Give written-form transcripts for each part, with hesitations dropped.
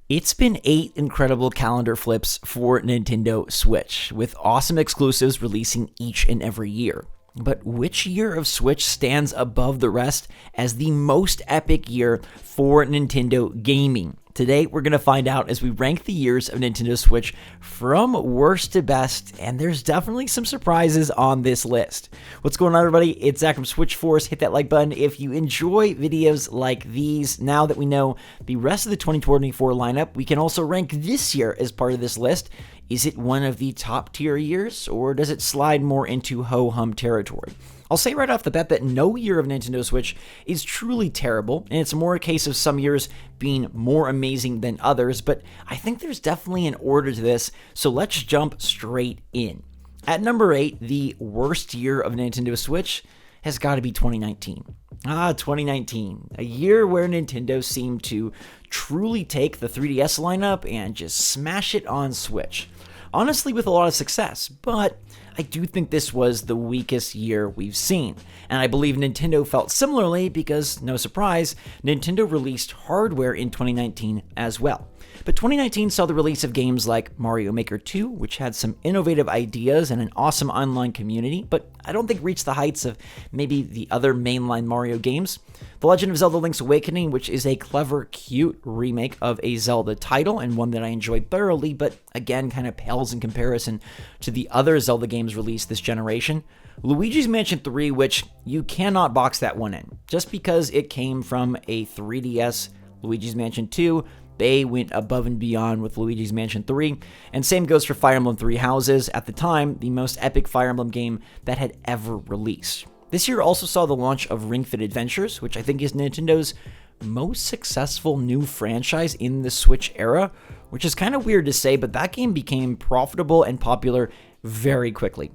It's been 8 incredible calendar flips for Nintendo Switch, with awesome exclusives releasing each and every year. But which year of Switch stands above the rest as the most epic year for Nintendo gaming? Today, we're going to find out as we rank the years of Nintendo Switch from worst to best, and there's definitely some surprises on this list. What's going on, everybody? It's Zach from SwitchForce. Hit that like button if you enjoy videos like these. Now that we know the rest of the 2024 lineup, we can also rank this year as part of this list. Is it one of the top tier years, or does it slide more into ho-hum territory? I'll say right off the bat that no year of Nintendo Switch is truly terrible, and it's more a case of some years being more amazing than others, but I think there's definitely an order to this, so let's jump straight in. At number 8, the worst year of Nintendo Switch has got to be 2019. 2019, a year where Nintendo seemed to truly take the 3DS lineup and just smash it on Switch. Honestly, with a lot of success, but I do think this was the weakest year we've seen, and I believe Nintendo felt similarly because, no surprise, Nintendo released hardware in 2019 as well. But 2019 saw the release of games like Mario Maker 2, which had some innovative ideas and an awesome online community, but I don't think reached the heights of maybe the other mainline Mario games. The Legend of Zelda Link's Awakening, which is a clever, cute remake of a Zelda title, and one that I enjoy thoroughly, but again kind of pales in comparison to the other Zelda games released this generation. Luigi's Mansion 3, which you cannot box that one in. Just because it came from a 3DS Luigi's Mansion 2, they went above and beyond with Luigi's Mansion 3, and same goes for Fire Emblem Three Houses, at the time, the most epic Fire Emblem game that had ever released. This year also saw the launch of Ring Fit Adventures, which I think is Nintendo's most successful new franchise in the Switch era, which is kind of weird to say, but that game became profitable and popular very quickly.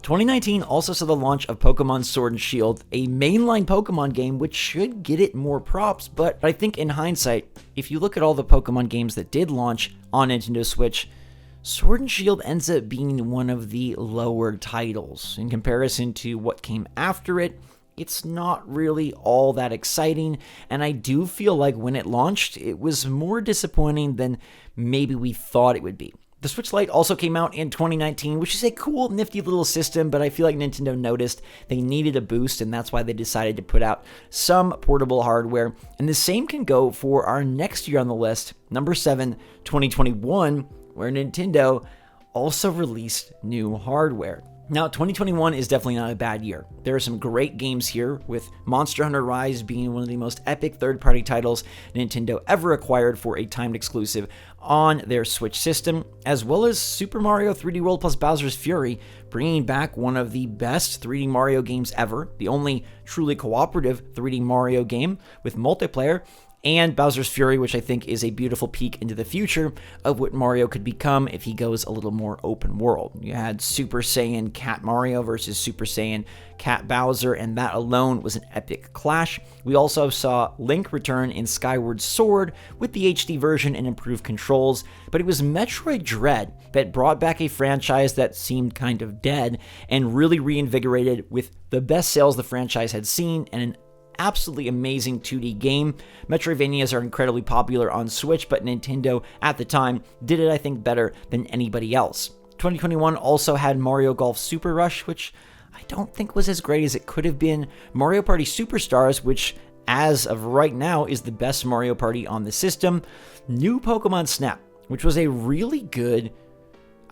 2019 also saw the launch of Pokemon Sword and Shield, a mainline Pokemon game which should get it more props, but I think in hindsight, if you look at all the Pokemon games that did launch on Nintendo Switch, Sword and Shield ends up being one of the lower titles. In comparison to what came after it, it's not really all that exciting, and I do feel like when it launched, it was more disappointing than maybe we thought it would be. The Switch Lite also came out in 2019, which is a cool, nifty little system, but I feel like Nintendo noticed they needed a boost, and that's why they decided to put out some portable hardware. And the same can go for our next year on the list, number 7, 2021, where Nintendo also released new hardware. Now, 2021 is definitely not a bad year. There are some great games here, with Monster Hunter Rise being one of the most epic third-party titles Nintendo ever acquired for a timed exclusive on their Switch system, as well as Super Mario 3D World plus Bowser's Fury, bringing back one of the best 3D Mario games ever, the only truly cooperative 3D Mario game with multiplayer, and Bowser's Fury, which I think is a beautiful peek into the future of what Mario could become if he goes a little more open world. You had Super Saiyan Cat Mario versus Super Saiyan Cat Bowser, and that alone was an epic clash. We also saw Link return in Skyward Sword with the HD version and improved controls, but it was Metroid Dread that brought back a franchise that seemed kind of dead and really reinvigorated with the best sales the franchise had seen and an absolutely amazing 2D game. Metroidvanias are incredibly popular on Switch, but Nintendo at the time did it, I think, better than anybody else. 2021 also had Mario Golf Super Rush, which I don't think was as great as it could have been. Mario Party Superstars, which as of right now is the best Mario Party on the system. New Pokemon Snap, which was a really good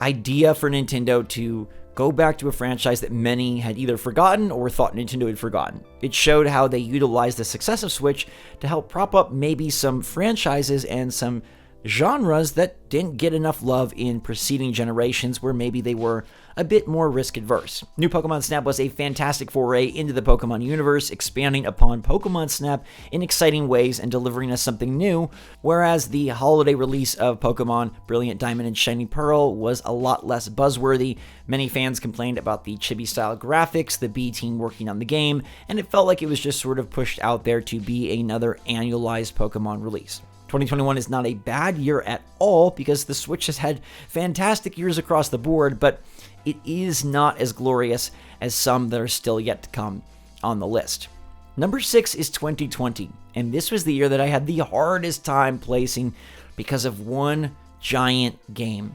idea for Nintendo to go back to a franchise that many had either forgotten or thought Nintendo had forgotten. It showed how they utilized the success of Switch to help prop up maybe some franchises and some genres that didn't get enough love in preceding generations where maybe they were a bit more risk-adverse. New Pokemon Snap was a fantastic foray into the Pokemon universe, expanding upon Pokemon Snap in exciting ways and delivering us something new, whereas the holiday release of Pokemon Brilliant Diamond and Shiny Pearl was a lot less buzzworthy. Many fans complained about the chibi-style graphics, the B team working on the game, and it felt like it was just sort of pushed out there to be another annualized Pokemon release. 2021 is not a bad year at all because the Switch has had fantastic years across the board, but it is not as glorious as some that are still yet to come on the list. Number 6 is 2020, and this was the year that I had the hardest time placing because of one giant game.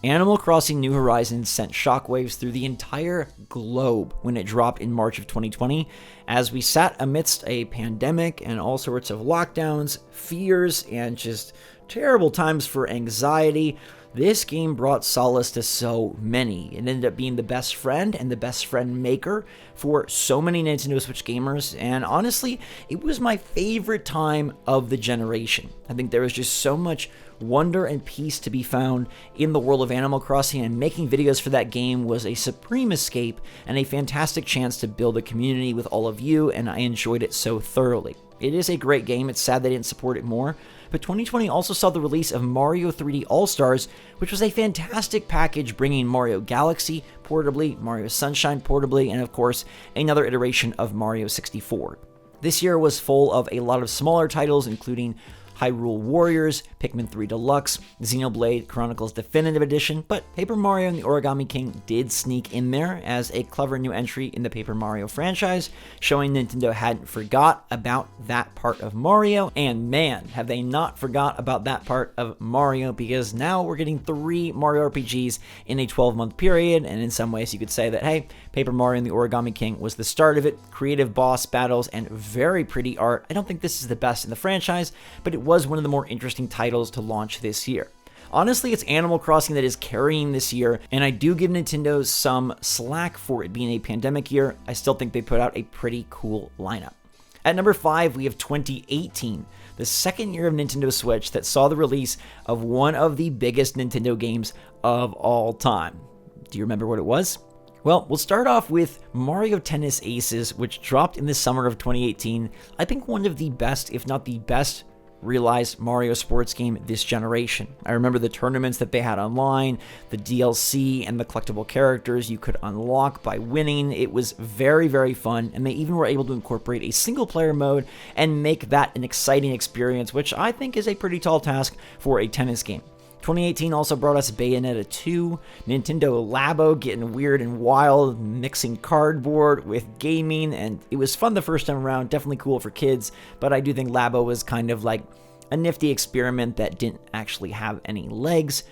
Animal Crossing New Horizons sent shockwaves through the entire globe when it dropped in March of 2020, as we sat amidst a pandemic and all sorts of lockdowns, fears, and just terrible times for anxiety. This game brought solace to so many. It ended up being the best friend and the best friend maker for so many Nintendo Switch gamers, and honestly, it was my favorite time of the generation. I think there was just so much wonder and peace to be found in the world of Animal Crossing, and making videos for that game was a supreme escape and a fantastic chance to build a community with all of you, and I enjoyed it so thoroughly. It is a great game. It's sad they didn't support it more, but 2020 also saw the release of Mario 3D All-Stars, which was a fantastic package bringing Mario Galaxy portably, Mario Sunshine portably, and of course, another iteration of Mario 64. This year was full of a lot of smaller titles, including Hyrule Warriors, Pikmin 3 Deluxe, Xenoblade Chronicles Definitive Edition, but Paper Mario and the Origami King did sneak in there as a clever new entry in the Paper Mario franchise, showing Nintendo hadn't forgot about that part of Mario, and man, have they not forgot about that part of Mario, because now we're getting 3 Mario RPGs in a 12-month period, and in some ways you could say that, hey, Paper Mario and the Origami King was the start of it. Creative boss battles and very pretty art. I don't think this is the best in the franchise, but it was one of the more interesting titles to launch this year. Honestly, it's Animal Crossing that is carrying this year, and I do give Nintendo some slack for it being a pandemic year. I still think they put out a pretty cool lineup. At number 5, we have 2018, the second year of Nintendo Switch that saw the release of one of the biggest Nintendo games of all time. Do you remember what it was? Well, we'll start off with Mario Tennis Aces, which dropped in the summer of 2018. I think one of the best, if not the best, realized Mario sports game this generation. I remember the tournaments that they had online, the DLC, and the collectible characters you could unlock by winning. It was very, very fun, and they even were able to incorporate a single-player mode and make that an exciting experience, which I think is a pretty tall task for a tennis game. 2018 also brought us Bayonetta 2, Nintendo Labo getting weird and wild, mixing cardboard with gaming, and it was fun the first time around, definitely cool for kids, but I do think Labo was kind of like a nifty experiment that didn't actually have any legs.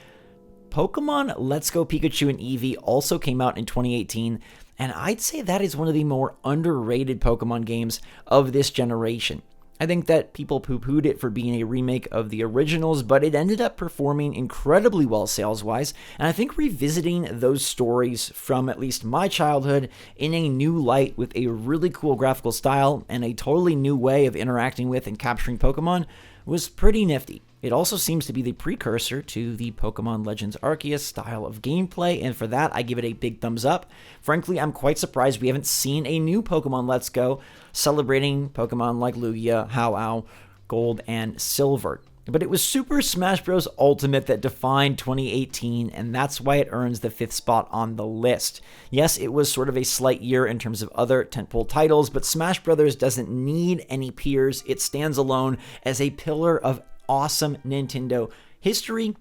Pokemon Let's Go Pikachu and Eevee also came out in 2018, and I'd say that is one of the more underrated Pokemon games of this generation. I think that people poo-pooed it for being a remake of the originals, but it ended up performing incredibly well sales-wise, and I think revisiting those stories from at least my childhood in a new light with a really cool graphical style and a totally new way of interacting with and capturing Pokemon was pretty nifty. It also seems to be the precursor to the Pokemon Legends Arceus style of gameplay, and for that, I give it a big thumbs up. Frankly, I'm quite surprised we haven't seen a new Pokemon Let's Go celebrating Pokemon like Lugia, How-Ow, Gold, and Silver. But it was Super Smash Bros. Ultimate that defined 2018, and that's why it earns the 5th spot on the list. Yes, it was sort of a slight year in terms of other tentpole titles, but Smash Bros. Doesn't need any peers. It stands alone as a pillar of awesome Nintendo history,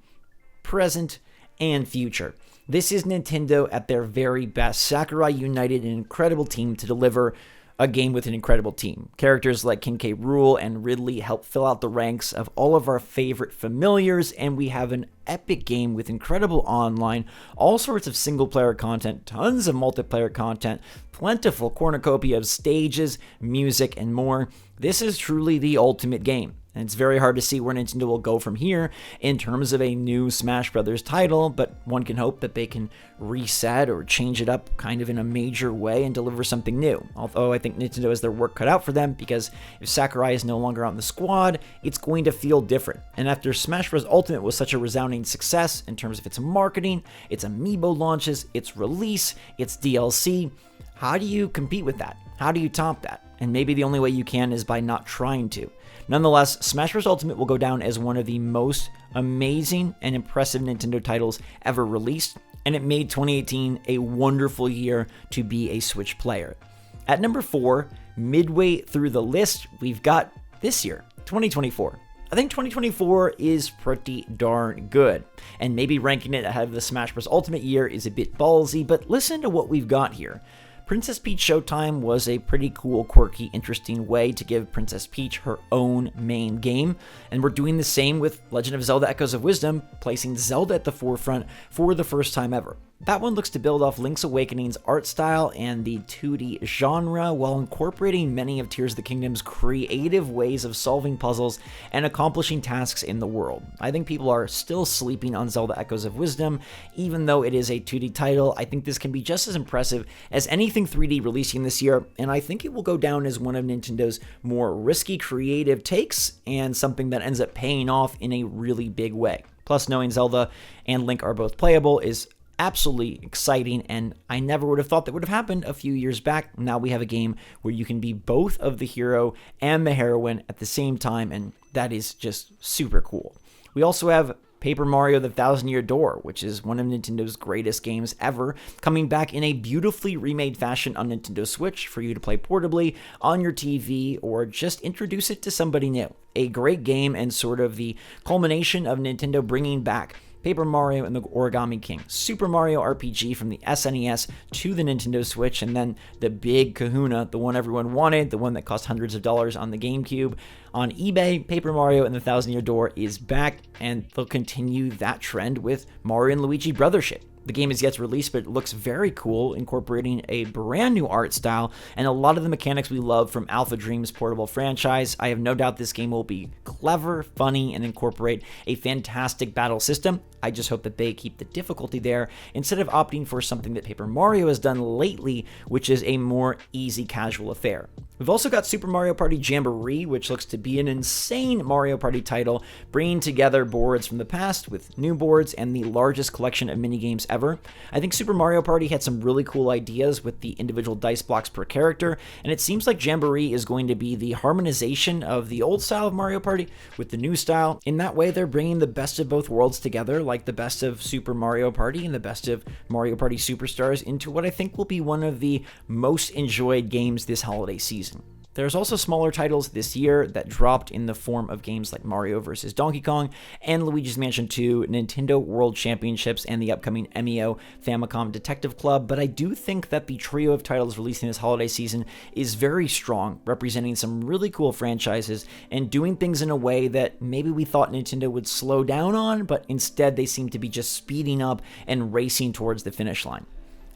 present, and future. This is Nintendo at their very best. Sakurai united an incredible team to deliver a game with an incredible team. Characters like King K. Rool and Ridley help fill out the ranks of all of our favorite familiars, and we have an epic game with incredible online, all sorts of single-player content, tons of multiplayer content, plentiful cornucopia of stages, music, and more. This is truly the ultimate game. And it's very hard to see where Nintendo will go from here in terms of a new Smash Bros. Title, but one can hope that they can reset or change it up kind of in a major way and deliver something new. Although I think Nintendo has their work cut out for them, because if Sakurai is no longer on the squad, it's going to feel different. And after Smash Bros. Ultimate was such a resounding success in terms of its marketing, its amiibo launches, its release, its DLC, how do you compete with that? How do you top that? And maybe the only way you can is by not trying to. Nonetheless, Smash Bros. Ultimate will go down as one of the most amazing and impressive Nintendo titles ever released, and it made 2018 a wonderful year to be a Switch player. At number 4, midway through the list, we've got this year, 2024. I think 2024 is pretty darn good, and maybe ranking it ahead of the Smash Bros. Ultimate year is a bit ballsy, but listen to what we've got here. Princess Peach Showtime was a pretty cool, quirky, interesting way to give Princess Peach her own main game, and we're doing the same with Legend of Zelda Echoes of Wisdom, placing Zelda at the forefront for the first time ever. That one looks to build off Link's Awakening's art style and the 2D genre while incorporating many of Tears of the Kingdom's creative ways of solving puzzles and accomplishing tasks in the world. I think people are still sleeping on Zelda Echoes of Wisdom. Even though it is a 2D title, I think this can be just as impressive as anything 3D releasing this year, and I think it will go down as one of Nintendo's more risky creative takes and something that ends up paying off in a really big way. Plus, knowing Zelda and Link are both playable is absolutely exciting, and I never would have thought that would have happened a few years back. Now we have a game where you can be both of the hero and the heroine at the same time, and that is just super cool. We also have Paper Mario: The Thousand Year Door, which is one of Nintendo's greatest games ever, coming back in a beautifully remade fashion on Nintendo Switch for you to play portably on your TV or just introduce it to somebody new. A great game and sort of the culmination of Nintendo bringing back Paper Mario and the Origami King, Super Mario RPG from the SNES to the Nintendo Switch, and then the big kahuna, the one everyone wanted, the one that cost hundreds of dollars on the GameCube. On eBay, Paper Mario and the Thousand Year Door is back, and they'll continue that trend with Mario and Luigi Brothership. The game is yet to release, but it looks very cool, incorporating a brand new art style and a lot of the mechanics we love from Alpha Dream's portable franchise. I have no doubt this game will be clever, funny, and incorporate a fantastic battle system. I just hope that they keep the difficulty there instead of opting for something that Paper Mario has done lately, which is a more easy, casual affair. We've also got Super Mario Party Jamboree, which looks to be an insane Mario Party title, bringing together boards from the past with new boards and the largest collection of minigames ever. I think Super Mario Party had some really cool ideas with the individual dice blocks per character, and it seems like Jamboree is going to be the harmonization of the old style of Mario Party with the new style. In that way, they're bringing the best of both worlds together, like the best of Super Mario Party and the best of Mario Party Superstars, into what I think will be one of the most enjoyed games this holiday season. There's also smaller titles this year that dropped in the form of games like Mario vs. Donkey Kong and Luigi's Mansion 2, Nintendo World Championships, and the upcoming MEO Famicom Detective Club, but I do think that the trio of titles releasing this holiday season is very strong, representing some really cool franchises and doing things in a way that maybe we thought Nintendo would slow down on, but instead they seem to be just speeding up and racing towards the finish line.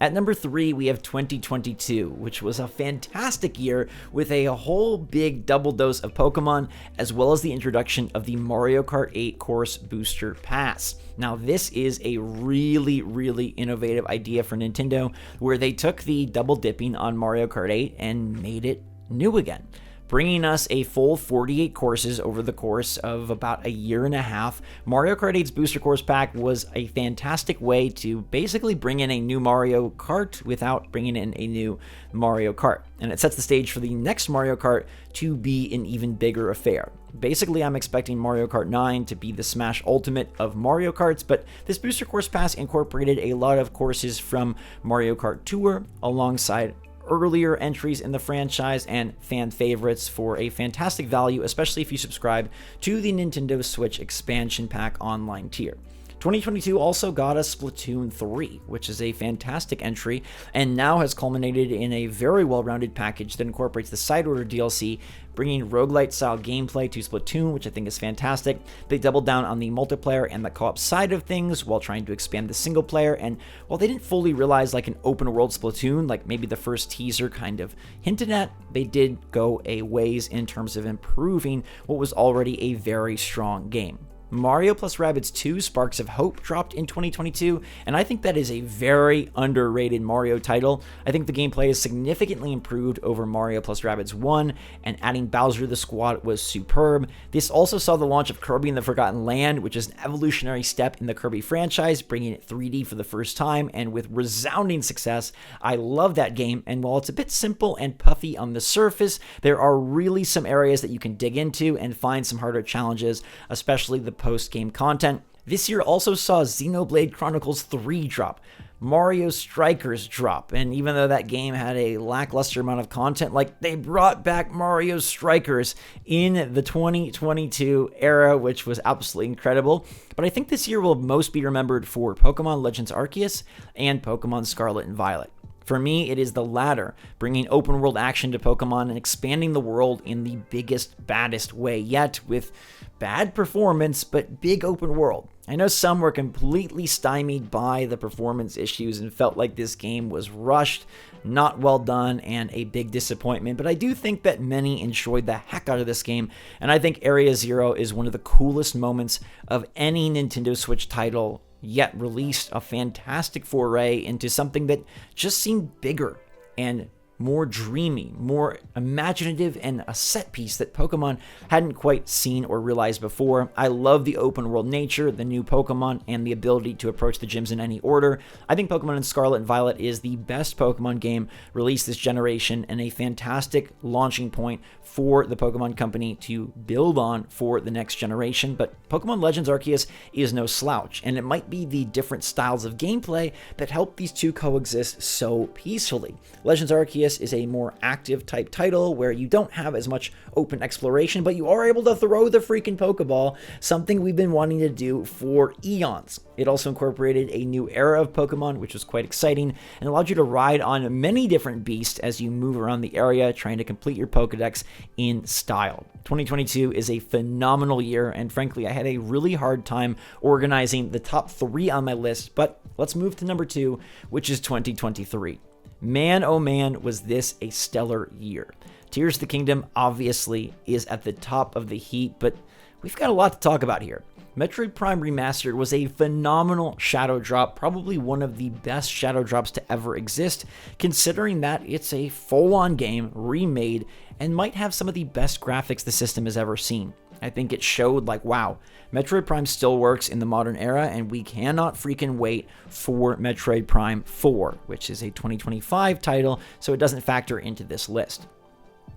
At number 3, we have 2022, which was a fantastic year with a whole big double dose of Pokemon, as well as the introduction of the Mario Kart 8 Course Booster Pass. Now, this is a really, really innovative idea for Nintendo, where they took the double dipping on Mario Kart 8 and made it new again, bringing us a full 48 courses over the course of about a year and a half. Mario Kart 8's Booster Course Pack was a fantastic way to basically bring in a new Mario Kart without bringing in a new Mario Kart. And it sets the stage for the next Mario Kart to be an even bigger affair. Basically, I'm expecting Mario Kart 9 to be the Smash Ultimate of Mario Karts, but this Booster Course Pass incorporated a lot of courses from Mario Kart Tour alongside earlier entries in the franchise and fan favorites for a fantastic value, especially if you subscribe to the Nintendo Switch Expansion Pack online tier. 2022 also got us Splatoon 3, which is a fantastic entry, and now has culminated in a very well-rounded package that incorporates the Side Order DLC, bringing roguelite-style gameplay to Splatoon, which I think is fantastic. They doubled down on the multiplayer and the co-op side of things while trying to expand the single player, and while they didn't fully realize like an open-world Splatoon, like maybe the first teaser kind of hinted at, they did go a ways in terms of improving what was already a very strong game. Mario plus Rabbids 2 Sparks of Hope dropped in 2022, and I think that is a very underrated Mario title. I think the gameplay is significantly improved over Mario plus Rabbids 1, and adding Bowser to the squad was superb. This also saw the launch of Kirby and the Forgotten Land, which is an evolutionary step in the Kirby franchise, bringing it 3D for the first time, and with resounding success. I love that game, and while it's a bit simple and puffy on the surface, there are really some areas that you can dig into and find some harder challenges, especially the post-game content. This year also saw Xenoblade Chronicles 3 drop, Mario Strikers drop, and even though that game had a lackluster amount of content, like they brought back Mario Strikers in the 2022 era, which was absolutely incredible. But I think this year will most be remembered for Pokemon Legends Arceus and Pokemon Scarlet and Violet. For me, it is the latter, bringing open world action to Pokemon and expanding the world in the biggest, baddest way yet, with bad performance but big open world. I know some were completely stymied by the performance issues and felt like this game was rushed, not well done, and a big disappointment, but I do think that many enjoyed the heck out of this game, and I think Area Zero is one of the coolest moments of any Nintendo Switch title yet released. A fantastic foray into something that just seemed bigger and more dreamy, more imaginative, and a set piece that Pokemon hadn't quite seen or realized before. I love the open world nature, the new Pokemon, and the ability to approach the gyms in any order. I think Pokemon Scarlet and Violet is the best Pokemon game released this generation and a fantastic launching point for the Pokemon Company to build on for the next generation. But Pokemon Legends Arceus is no slouch, and it might be the different styles of gameplay that help these two coexist so peacefully. Legends Arceus is a more active type title where you don't have as much open exploration, but you are able to throw the freaking Pokeball, something we've been wanting to do for eons. It also incorporated a new era of Pokemon, which was quite exciting, and allowed you to ride on many different beasts as you move around the area, trying to complete your Pokedex in style. 2022 is a phenomenal year, and frankly, I had a really hard time organizing the top 3 on my list, but let's move to number 2, which is 2023. Man, oh man, was this a stellar year. Tears of the Kingdom obviously is at the top of the heap, but we've got a lot to talk about here. Metroid Prime Remastered was a phenomenal shadow drop, probably one of the best shadow drops to ever exist, considering that it's a full-on game, remade, and might have some of the best graphics the system has ever seen. I think it showed like, wow, Metroid Prime still works in the modern era, and we cannot freaking wait for Metroid Prime 4, which is a 2025 title, so it doesn't factor into this list.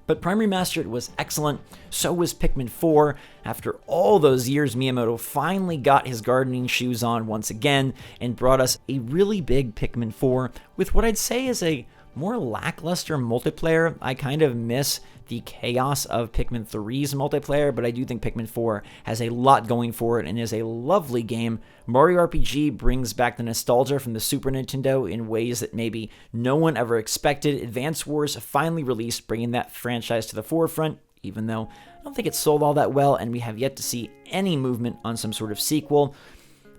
But Prime Remastered was excellent, so was Pikmin 4. After all those years, Miyamoto finally got his gardening shoes on once again and brought us a really big Pikmin 4 with what I'd say is a more lackluster multiplayer. I kind of miss the chaos of Pikmin 3's multiplayer, but I do think Pikmin 4 has a lot going for it and is a lovely game. Mario RPG brings back the nostalgia from the Super Nintendo in ways that maybe no one ever expected. Advance Wars finally released, bringing that franchise to the forefront, even though I don't think it sold all that well, and we have yet to see any movement on some sort of sequel.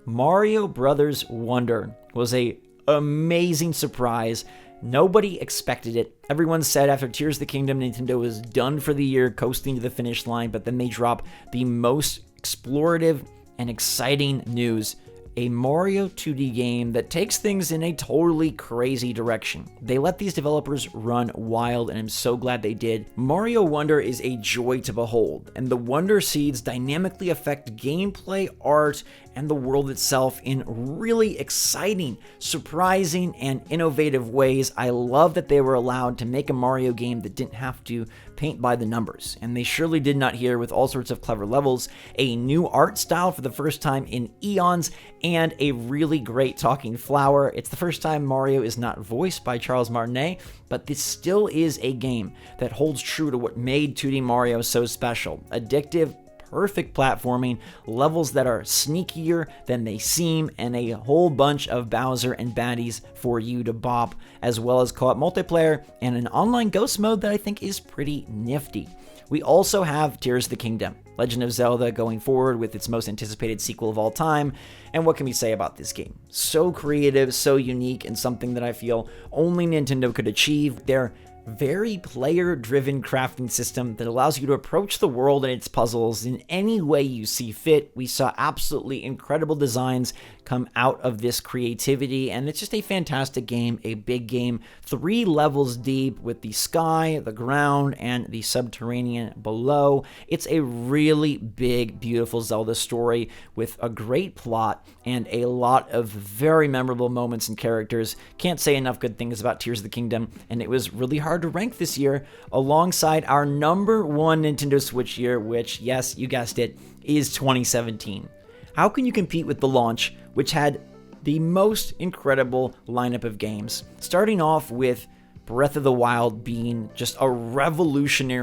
Mario Brothers Wonder was a amazing surprise. Nobody expected it. Everyone said after Tears of the Kingdom, Nintendo was done for the year, coasting to the finish line, but then they drop the most explorative and exciting news. A Mario 2D game that takes things in a totally crazy direction. They let these developers run wild, and I'm so glad they did. Mario Wonder is a joy to behold, and the Wonder Seeds dynamically affect gameplay, art, and the world itself in really exciting, surprising, and innovative ways. I love that they were allowed to make a Mario game that didn't have to paint by the numbers, and they surely did not here with all sorts of clever levels, a new art style for the first time in eons, and a really great talking flower. It's the first time Mario is not voiced by Charles Martinet, but this still is a game that holds true to what made 2D Mario so special. Addictive, perfect platforming, levels that are sneakier than they seem, and a whole bunch of Bowser and baddies for you to bop, as well as co-op multiplayer and an online ghost mode that I think is pretty nifty. We also have Tears of the Kingdom, Legend of Zelda going forward with its most anticipated sequel of all time, and what can we say about this game? So creative, so unique, and something that I feel only Nintendo could achieve. Their very player-driven crafting system that allows you to approach the world and its puzzles in any way you see fit. We saw absolutely incredible designs come out of this creativity, and it's just a fantastic game, a big game, 3 levels deep with the sky, the ground, and the subterranean below. It's a really big, beautiful Zelda story with a great plot and a lot of very memorable moments and characters. Can't say enough good things about Tears of the Kingdom, and it was really hard to rank this year alongside our number 1 Nintendo Switch year, which, yes, you guessed it, is 2017. How can you compete with the launch, which had the most incredible lineup of games? Starting off with Breath of the Wild being just a revelatory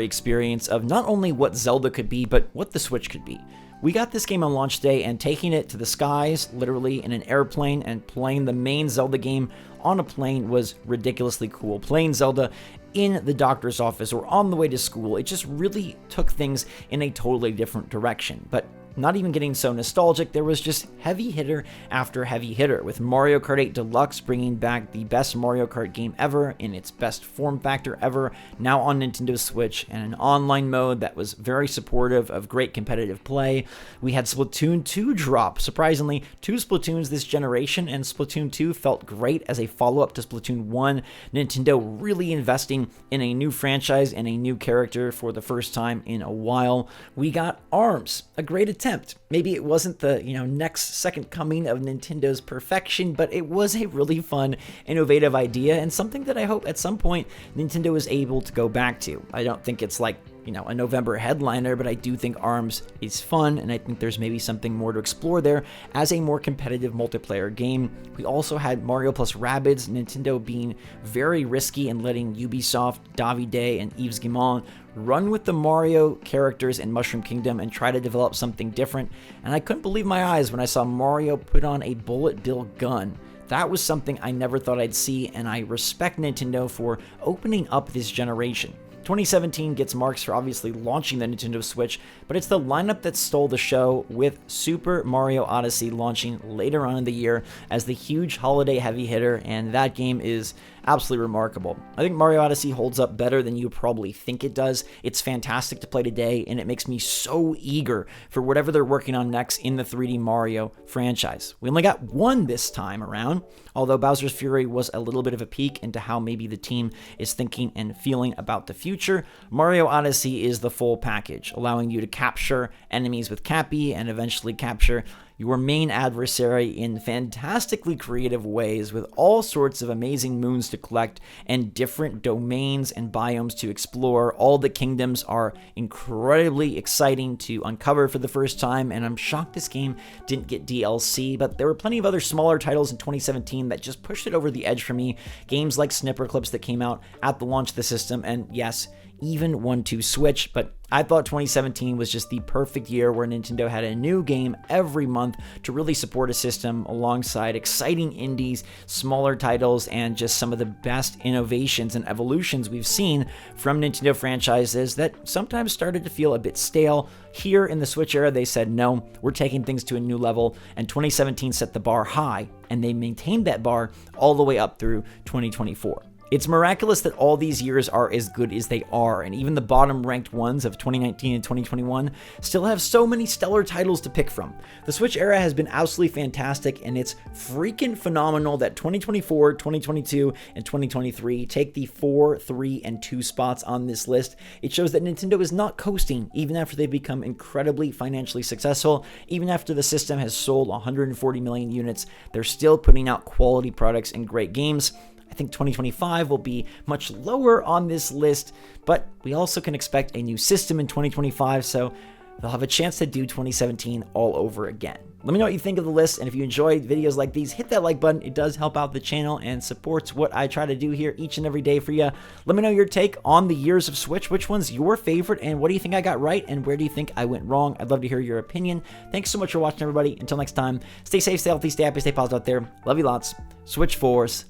experience of not only what Zelda could be, but what the Switch could be. We got this game on launch day, and taking it to the skies, literally in an airplane, and playing the main Zelda game on a plane was ridiculously cool. Playing Zelda in the doctor's office or on the way to school, it just really took things in a totally different direction. But not even getting so nostalgic, there was just heavy hitter after heavy hitter, with Mario Kart 8 Deluxe bringing back the best Mario Kart game ever in its best form factor ever, now on Nintendo Switch, and an online mode that was very supportive of great competitive play. We had Splatoon 2 drop. Surprisingly, 2 Splatoons this generation, and Splatoon 2 felt great as a follow-up to Splatoon 1. Nintendo really investing in a new franchise and a new character for the first time in a while. We got ARMS, a great attempt. Maybe it wasn't the next second coming of Nintendo's perfection, but it was a really fun, innovative idea, and something that I hope at some point Nintendo is able to go back to. I don't think it's like a November headliner, but I do think ARMS is fun, and I think there's maybe something more to explore there as a more competitive multiplayer game. We also had Mario plus Rabbids, Nintendo being very risky and letting Ubisoft, Davide, and Yves Guillemot run with the Mario characters in Mushroom Kingdom and try to develop something different, and I couldn't believe my eyes when I saw Mario put on a bullet bill gun. That was something I never thought I'd see, and I respect Nintendo for opening up this generation. 2017 gets marks for obviously launching the Nintendo Switch, but it's the lineup that stole the show, with Super Mario Odyssey launching later on in the year as the huge holiday heavy hitter, and that game is absolutely remarkable. I think Mario Odyssey holds up better than you probably think it does. It's fantastic to play today, and it makes me so eager for whatever they're working on next in the 3D Mario franchise. We only got one this time around, although Bowser's Fury was a little bit of a peek into how maybe the team is thinking and feeling about the future. Mario Odyssey is the full package, allowing you to capture enemies with Cappy and eventually capture your main adversary in fantastically creative ways, with all sorts of amazing moons to collect and different domains and biomes to explore. All the kingdoms are incredibly exciting to uncover for the first time, and I'm shocked this game didn't get DLC, but there were plenty of other smaller titles in 2017 that just pushed it over the edge for me. Games like Snipper Clips that came out at the launch of the system, and yes, even 1-2 Switch, but I thought 2017 was just the perfect year where Nintendo had a new game every month to really support a system alongside exciting indies, smaller titles, and just some of the best innovations and evolutions we've seen from Nintendo franchises that sometimes started to feel a bit stale. Here in the Switch era, they said, no, we're taking things to a new level, and 2017 set the bar high, and they maintained that bar all the way up through 2024. It's miraculous that all these years are as good as they are, and even the bottom-ranked ones of 2019 and 2021 still have so many stellar titles to pick from. The Switch era has been absolutely fantastic, and it's freaking phenomenal that 2024, 2022, and 2023 take the 4, 3, and 2 spots on this list. It shows that Nintendo is not coasting, even after they've become incredibly financially successful. Even after the system has sold 140 million units, they're still putting out quality products and great games. I think 2025 will be much lower on this list, but we also can expect a new system in 2025, so they'll have a chance to do 2017 all over again. Let me know what you think of the list, and if you enjoy videos like these, hit that like button. It does help out the channel and supports what I try to do here each and every day for you. Let me know your take on the years of Switch. Which one's your favorite, and what do you think I got right, and where do you think I went wrong? I'd love to hear your opinion. Thanks so much for watching, everybody. Until next time, stay safe, stay healthy, stay happy, stay positive out there. Love you lots. SwitchForce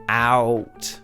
out.